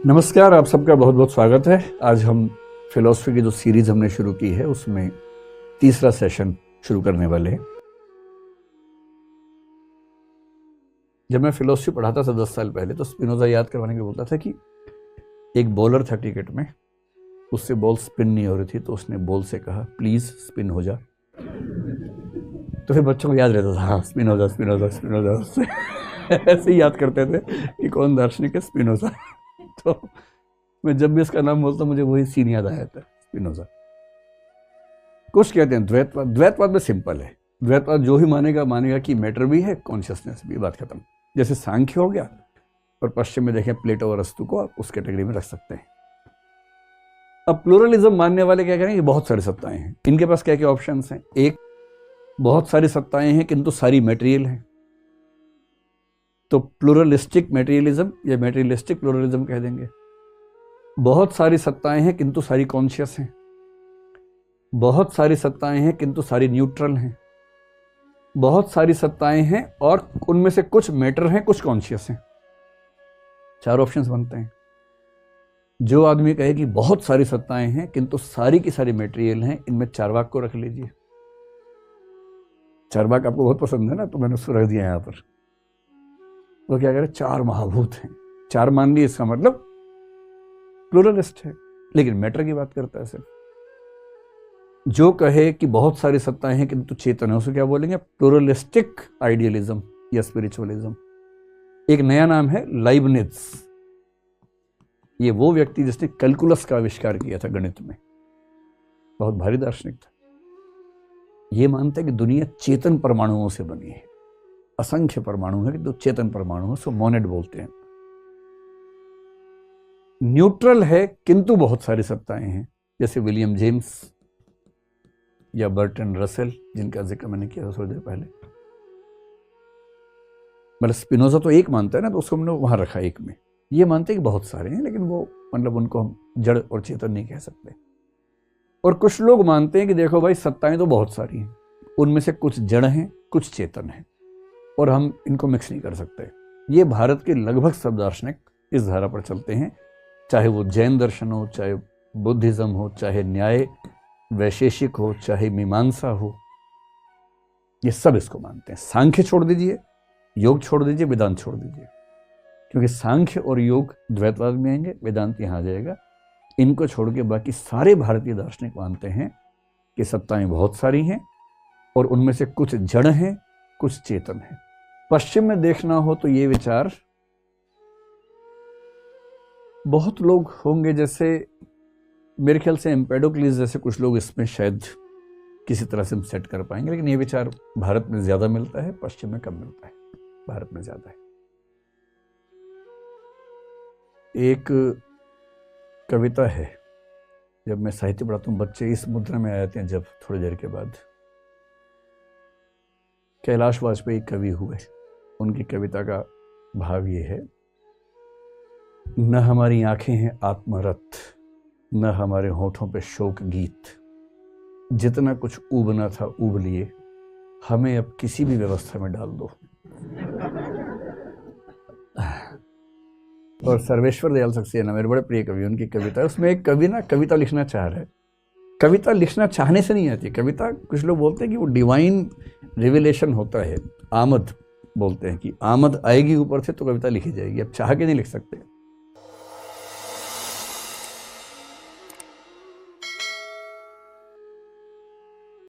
नमस्कार, आप सबका बहुत बहुत स्वागत है। आज हम फिलॉसफी की जो सीरीज हमने शुरू की है उसमें तीसरा सेशन शुरू करने वाले हैं। जब मैं फिलॉसफी पढ़ाता था 10 साल पहले तो स्पिनोजा याद करवाने के बोलता था कि एक बॉलर था क्रिकेट में, उससे बॉल स्पिन नहीं हो रही थी तो उसने बॉल से कहा प्लीज स्पिन हो जा। तो फिर बच्चों को याद रहता था, हाँ स्पिनोजा स्पिनोजा स्पिनोजा, उससे ऐसे ही याद करते थे कि कौन दार्शनिक है, स्पिनोजा। तो मैं जब भी इसका नाम बोलता मुझे वही सीन याद आया था, स्पिनोजा। कुछ कहते हैं द्वैतवाद। द्वैतवाद में सिंपल है, द्वैतवाद जो ही मानेगा कि मैटर भी है, कॉन्शियसनेस भी, बात खत्म। जैसे सांख्य हो गया, और पश्चिम में देखें प्लेटो और अरस्तु को आप उस कैटेगरी में रख सकते हैं। अब प्लूरलिज्म मानने वाले क्या करेंगे, बहुत सारी सत्ताएं हैं, इनके पास क्या क्या ऑप्शंस हैं। एक, बहुत सारी सत्ताएं हैं किंतु सारी मटेरियल हैं, तो प्लूरलिस्टिक मटेरियलिज्म या मटेरियलिस्टिक प्लूरलिज्म कह देंगे। बहुत सारी सत्ताएं हैं किंतु सारी कॉन्शियस हैं, बहुत सारी सत्ताएं हैं किंतु सारी न्यूट्रल हैं, बहुत सारी सत्ताएं हैं और उनमें से कुछ मैटर हैं, कुछ कॉन्शियस हैं। 4 ऑप्शंस बनते हैं। जो आदमी कहे कि बहुत सारी सत्ताएं हैं किंतु सारी की सारी मटेरियल हैं, इनमें चार्वाक को रख लीजिए। चार्वाक आपको बहुत पसंद है ना, तो मैंने उसको रख दिया यहां पर। वो क्या करे, 4 महाभूत हैं, 4 मान लिए, इसका मतलब प्लूरलिस्ट है, लेकिन मैटर की बात करता है सिर्फ। जो कहे कि बहुत सारी सत्ताएं हैं किंतु चेतन है, उसे क्या बोलेंगे, प्लूरलिस्टिक आइडियलिज्म या स्पिरिचुअलिज्म। एक नया नाम है लाइबनिज। ये वो व्यक्ति जिसने कैलकुलस का आविष्कार किया था, गणित में, बहुत भारी दार्शनिक था। ये मानता है कि दुनिया चेतन परमाणुओं से बनी है, असंख्य परमाणु है किंतु चेतन परमाणु है, उसको मोनेड बोलते हैं। न्यूट्रल है किंतु बहुत सारी सत्ताएं हैं, जैसे विलियम जेम्स या बर्टन रसेल, जिनका जिक्र मैंने किया था थोड़ी देर पहले। मतलब स्पिनोजा तो एक मानता है ना, तो उसको हमने वहां रखा एक में। ये मानते हैं कि बहुत सारे हैं, लेकिन वो मतलब उनको हम जड़ और चेतन नहीं कह सकते। और कुछ लोग मानते हैं कि देखो भाई, सत्ताएं तो बहुत सारी हैं, उनमें से कुछ जड़ हैं, कुछ चेतन हैं, और हम इनको मिक्स नहीं कर सकते। ये भारत के लगभग सब दार्शनिक इस धारा पर चलते हैं, चाहे वो जैन दर्शन हो, चाहे बुद्धिज्म हो, चाहे न्याय वैशेषिक हो, चाहे मीमांसा हो, ये सब इसको मानते हैं। सांख्य छोड़ दीजिए, योग छोड़ दीजिए, वेदांत छोड़ दीजिए, क्योंकि सांख्य और योग द्वैतवाद में आएंगे, वेदांत यहां आ जाएगा। इनको छोड़ के बाकी सारे भारतीय दार्शनिक मानते हैं कि सत्ताएं बहुत सारी हैं और उनमें से कुछ जड़ हैं, कुछ चेतन है। पश्चिम में देखना हो तो ये विचार बहुत लोग होंगे, जैसे मेरे ख्याल से एम्पेडोक्लिस जैसे कुछ लोग इसमें शायद किसी तरह से हम सेट कर पाएंगे, लेकिन ये विचार भारत में ज्यादा मिलता है, पश्चिम में कम मिलता है, भारत में ज्यादा है। एक कविता है, जब मैं साहित्य पढ़ाता हूँ बच्चे इस मुद्रा में आ जाते हैं जब थोड़ी देर के बाद। कैलाश वाजपेयी कवि हुए, उनकी कविता का भाव ये है, न हमारी आंखें हैं आत्मरत, न हमारे होठों पे शोक गीत, जितना कुछ ऊबना था ऊब लिए, हमें अब किसी भी व्यवस्था में डाल दो। और सर्वेश्वर दयाल सक्सेना मेरे बड़े प्रिय कवि, उनकी कविता है, उसमें एक कवि ना कविता लिखना चाह रहा है। कविता लिखना चाहने से नहीं आती कविता, कुछ लोग बोलते हैं कि वो डिवाइन रिविलेशन होता है, आमद बोलते हैं कि आमद आएगी ऊपर से तो कविता लिखी जाएगी, अब चाह के नहीं लिख सकते।